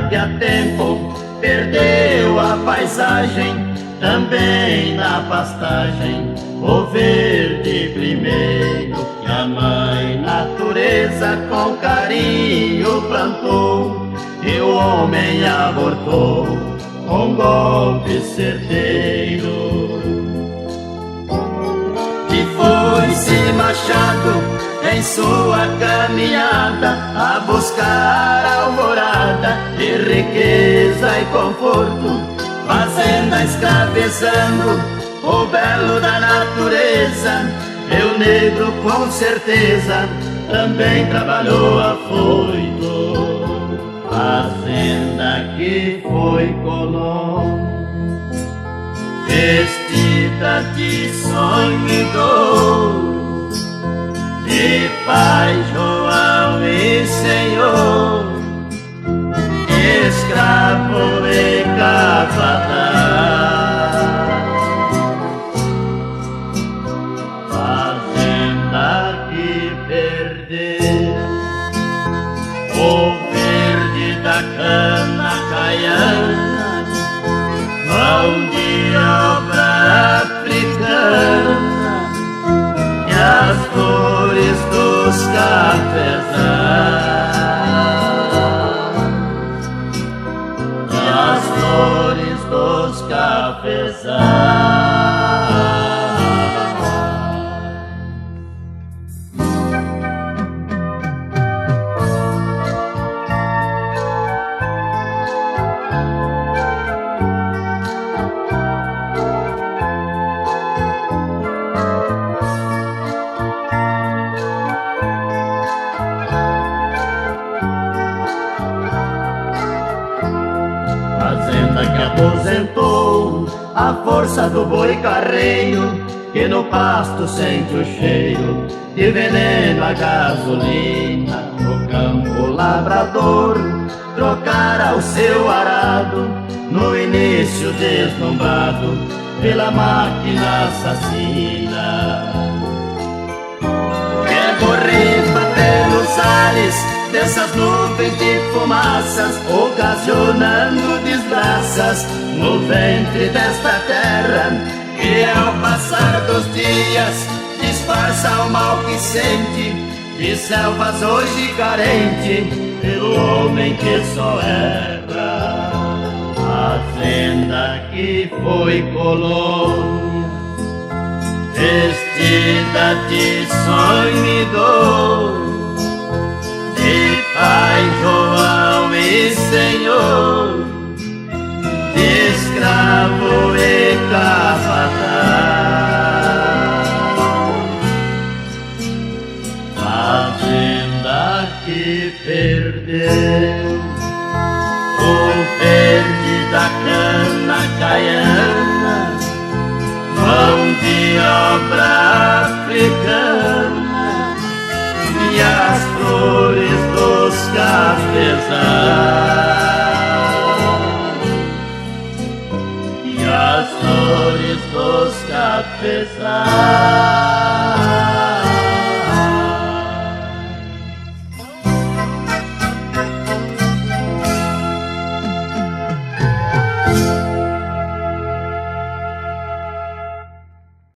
que a tempo perdeu a paisagem, também na pastagem o verde primeiro que a mãe natureza com carinho plantou, e o homem abortou com golpe certeiro. E foi-se machado em sua caminhada a buscar alvorada de riqueza e conforto, fazenda escravizando o belo da natureza. E o negro com certeza também trabalhou afoito, fazenda que foi colônia, vestida de sonho e dor, de Pai João e Senhor, escravo e capataz, fazenda que perdeu o verde da cana caiana, mão de obra africana, e as flores dos cafezais, e as flores dos cafezais. Fazenda que aposentou a força do boi carreiro, que no pasto sente o cheiro de veneno a gasolina. No campo lavrador trocara o seu arado, no início deslumbrado pela máquina assassina. Quer borrifa pelos ares dessas nuvens de fumaças, ocasionando desgraças no ventre desta terra, que ao passar dos dias disfarça o mal que sente, de selvas hoje carente pelo homem que só erra. Fazenda que foi colônia, vestida de sonho e dor, de Pai João e Senhor, de escravo e capataz, fazenda que perdeu o verde da cana caiana, mão de obra africana, e as flores dos cafezais, e as flores dos cafezais.